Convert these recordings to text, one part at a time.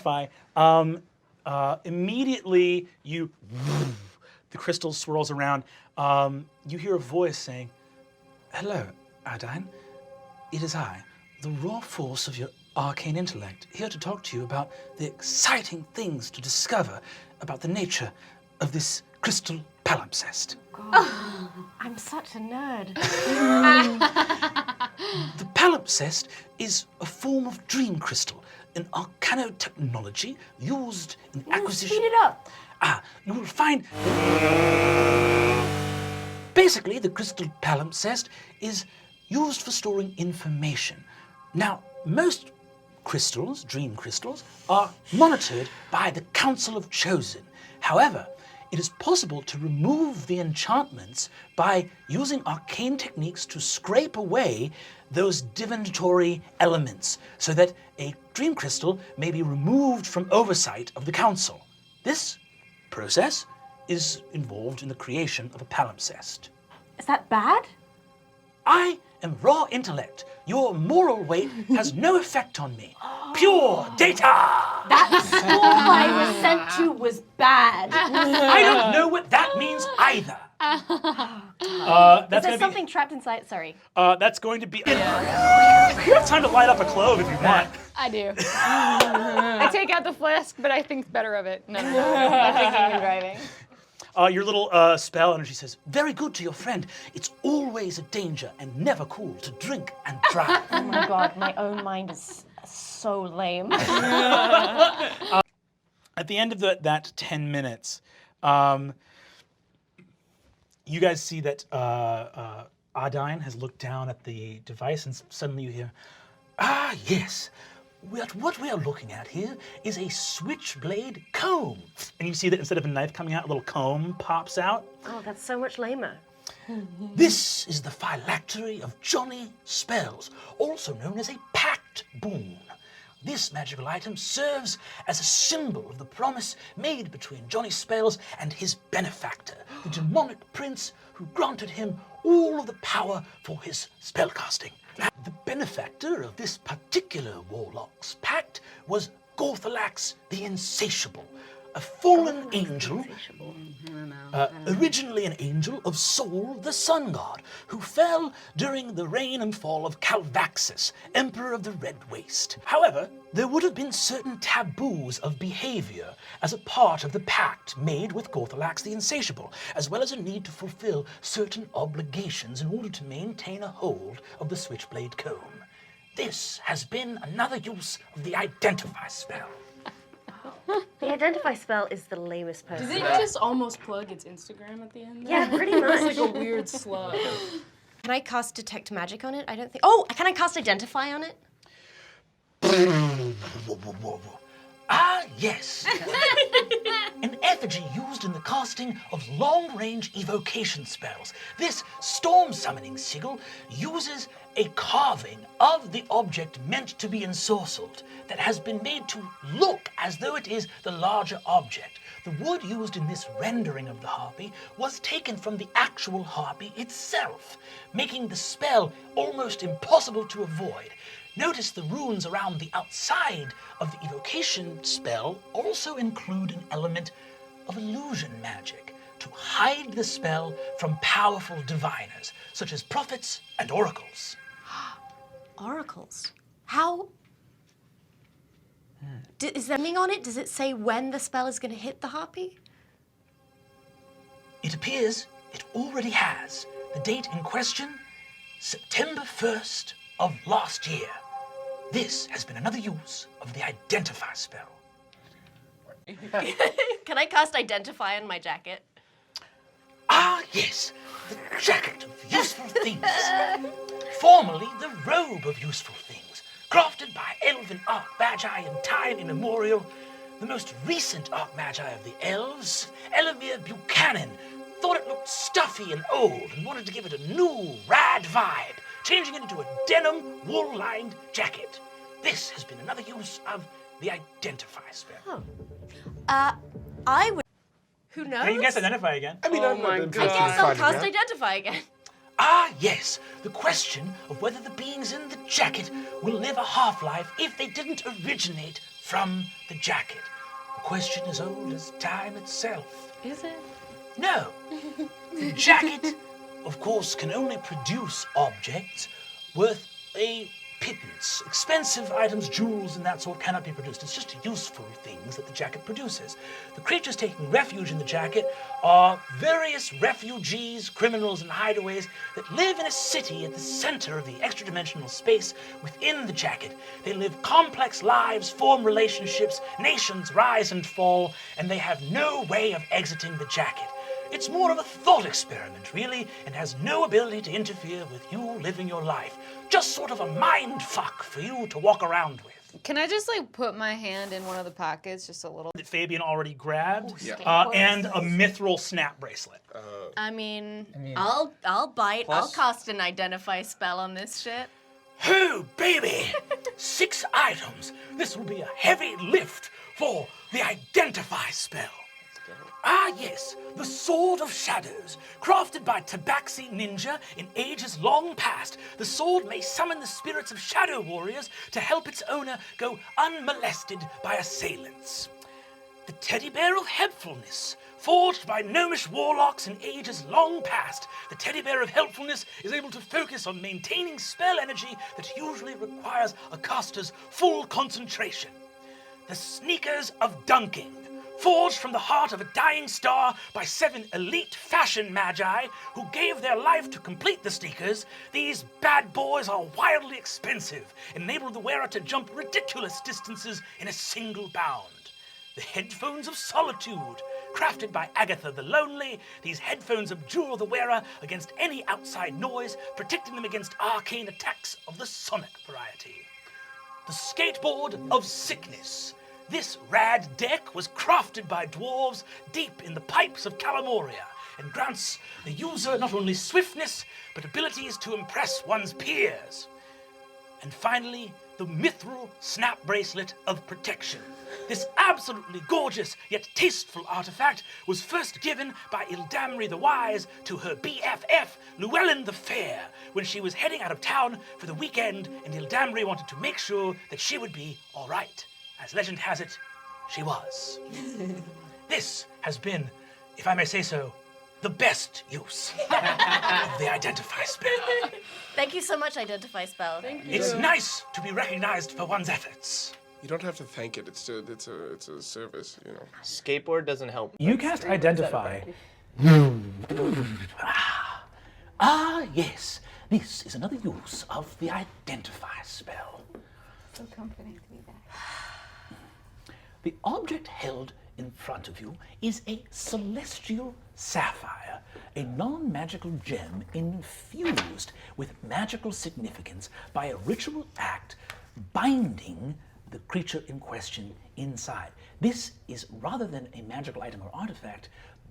identify. Immediately, the crystal swirls around. You hear a voice saying, "Hello, Adine. It is I, the raw force of your arcane intellect, here to talk to you about the exciting things to discover about the nature of this crystal palimpsest." Oh, I'm such a nerd. The palimpsest is a form of dream crystal, an arcanotechnology used in acquisition. Speed it up. You will find. Basically, the crystal palimpsest is used for storing information. Now, most crystals, dream crystals, are monitored by the Council of Chosen. However, it is possible to remove the enchantments by using arcane techniques to scrape away those divinatory elements so that a dream crystal may be removed from oversight of the Council. This process is involved in the creation of a palimpsest. Is that bad? I am raw intellect. Your moral weight has no effect on me. Pure data! That school I was sent to was bad. I don't know what that means either. Is there something trapped inside? Sorry. That's going to be. You have time to light up a clove if you want. I do. I take out the flask, but I think better of it. No. I'm thinking and driving. Your little spell energy says, "Very good to your friend. It's always a danger and never cool to drink and drive." Oh my god, my own mind is so lame. At the end of that 10 minutes, you guys see that Adine has looked down at the device, and suddenly you hear, "Ah, yes. What we are looking at here is a switchblade comb." And you see that instead of a knife coming out, a little comb pops out. Oh, that's so much lamer. This is the phylactery of Johnny Spells, also known as a pact boon. This magical item serves as a symbol of the promise made between Johnny Spells and his benefactor, the demonic prince who granted him all of the power for his spellcasting. The benefactor of this particular warlock's pact was Gorthalax the Insatiable, a fallen angel, originally an angel of Sol the Sun God, who fell during the reign and fall of Calvaxus, Emperor of the Red Waste. However, there would have been certain taboos of behavior as a part of the pact made with Gorthalax the Insatiable, as well as a need to fulfill certain obligations in order to maintain a hold of the Switchblade Comb. This has been another use of the Identify spell. The Identify spell is the lamest person. Does it just almost plug its Instagram at the end? Yeah, pretty much. It's like a weird slug. Can I cast Detect Magic on it? I don't think. Oh, can I cast Identify on it? Ah, yes. An effigy used in the casting of long-range evocation spells. This storm-summoning sigil uses a carving of the object meant to be ensorcelled that has been made to look as though it is the larger object. The wood used in this rendering of the harpy was taken from the actual harpy itself, making the spell almost impossible to avoid. Notice the runes around the outside of the evocation spell also include an element of illusion magic to hide the spell from powerful diviners, such as prophets and oracles. Oracles? How? Is there meaning on it? Does it say when the spell is going to hit the harpy? It appears it already has. The date in question, September 1st of last year. This has been another use of the Identify spell. Can I cast Identify on my jacket? Ah, yes, the jacket of useful things. Formerly the robe of useful things, crafted by elven archmagi in time immemorial. The most recent archmagi of the elves, Elamir Buchanan, thought it looked stuffy and old and wanted to give it a new, rad vibe, changing it into a denim, wool-lined jacket. This has been another use of the Identify spell. I would... Who knows? You guys identify again. I mean, Oh my I guess I'll cast Identify again. Ah, yes, the question of whether the beings in the jacket will live a half-life if they didn't originate from the jacket. A question as old as time itself. Is it? No. The jacket, of course, can only produce objects worth a pittance. Expensive items, jewels, and that sort cannot be produced. It's just useful things that the jacket produces. The creatures taking refuge in the jacket are various refugees, criminals, and hideaways that live in a city at the center of the extra-dimensional space within the jacket. They live complex lives, form relationships, nations rise and fall, and they have no way of exiting the jacket. It's more of a thought experiment, really, and has no ability to interfere with you living your life. Just sort of a mind fuck for you to walk around with. Can I just like put my hand in one of the pockets just a little? That Fabian already grabbed, skateboard. and a mithril snap bracelet. I mean, I'll bite. I'll cast an identify spell on this shit. Oh, baby! 6 items. This will be a heavy lift for the identify spell. Ah, yes, the Sword of Shadows. Crafted by Tabaxi Ninja in ages long past, the sword may summon the spirits of shadow warriors to help its owner go unmolested by assailants. The Teddy Bear of Helpfulness. Forged by gnomish warlocks in ages long past, the Teddy Bear of Helpfulness is able to focus on maintaining spell energy that usually requires a caster's full concentration. The Sneakers of Dunking. Forged from the heart of a dying star by 7 elite fashion magi who gave their life to complete the sneakers, these bad boys are wildly expensive, enable the wearer to jump ridiculous distances in a single bound. The Headphones of Solitude. Crafted by Agatha the Lonely, these headphones abjure the wearer against any outside noise, protecting them against arcane attacks of the sonic variety. The Skateboard of Sickness. This rad deck was crafted by dwarves deep in the pipes of Calamoria and grants the user not only swiftness, but abilities to impress one's peers. And finally, the Mithril Snap Bracelet of Protection. This absolutely gorgeous yet tasteful artifact was first given by Ildamri the Wise to her BFF, Llewellyn the Fair, when she was heading out of town for the weekend, and Ildamri wanted to make sure that she would be all right. As legend has it, she was. This has been, if I may say so, the best use of the Identify spell. Thank you so much, identify spell. Thank you. It's nice to be recognized for one's efforts. You don't have to thank it. It's a service, you know. Skateboard doesn't help. You cast Identify. Yes. This is another use of the Identify spell. So comforting to be back. The object held in front of you is a celestial sapphire, a non-magical gem infused with magical significance by a ritual act binding the creature in question inside. This is, rather than a magical item or artifact,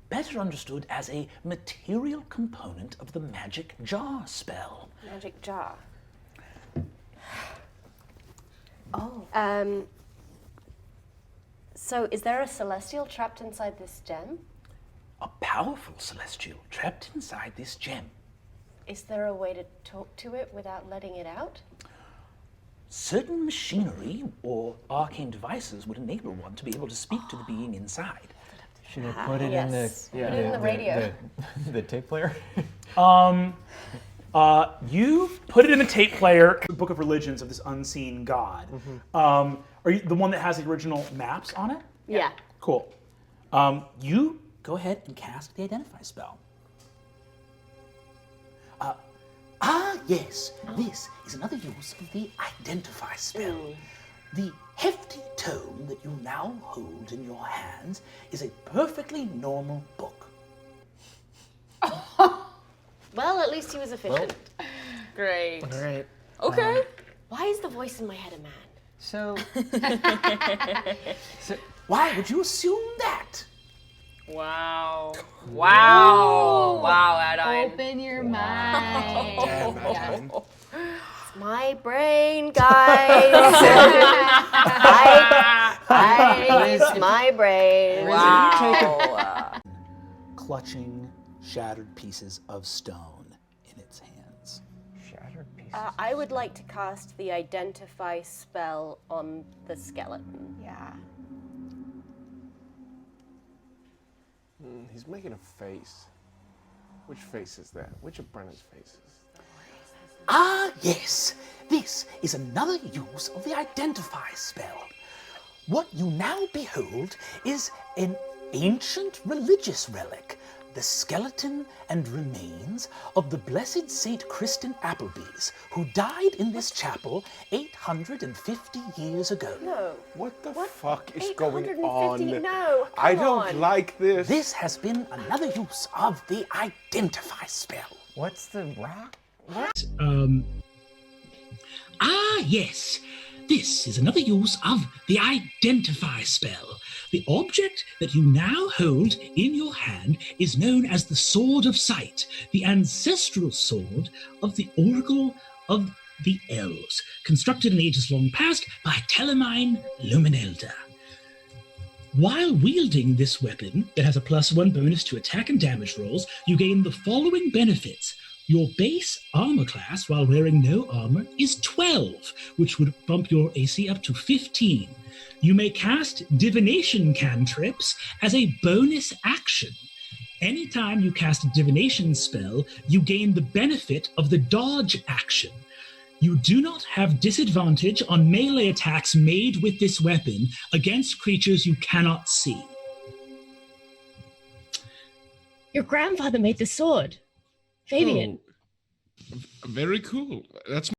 better understood as a material component of the magic jar spell. Magic jar. So is there a celestial trapped inside this gem? A powerful celestial trapped inside this gem. Is there a way to talk to it without letting it out? Certain machinery or arcane devices would enable one to be able to speak to the being inside. Should I put it yes. in the Put it in the radio. the tape player? You put it in the tape player, the Book of Religions of this unseen god. Are you the one that has the original maps on it? Yeah. Cool. You go ahead and cast the Identify spell. Yes, this is another use of the Identify spell. The hefty tome that you now hold in your hands is a perfectly normal book. Well, at least he was efficient. Great. All right. Okay. Why is the voice in my head a man? So, Why would you assume that? Wow. Wow. Wow, Adine. Open your mind. My brain, guys. It's my brain. Wow. Clutching shattered pieces of stone in its hands. shattered piece I would like to cast the identify spell on the skeleton. Yeah. He's making a face. Which face is that? Which of Brennan's faces? Ah, yes. This is another use of the identify spell. What you now behold is an ancient religious relic, the skeleton and remains of the blessed Saint Kristen Appleby's, who died in this chapel 850 years ago. No. What the fuck is going 850? on? No, I come don't on. like this. This has been another use of the identify spell. What's the rock? Ah, yes. This is another use of the identify spell. The object that you now hold in your hand is known as the Sword of Sight, the ancestral sword of the Oracle of the Elves, constructed in ages long past by Telemine Luminelda. While wielding this weapon that has a +1 bonus to attack and damage rolls, you gain the following benefits. Your base armor class while wearing no armor is 12, which would bump your AC up to 15. You may cast divination cantrips as a bonus action. Anytime you cast a divination spell, you gain the benefit of the dodge action. You do not have disadvantage on melee attacks made with this weapon against creatures you cannot see. Your grandfather made the sword. Fabian. Very cool. That's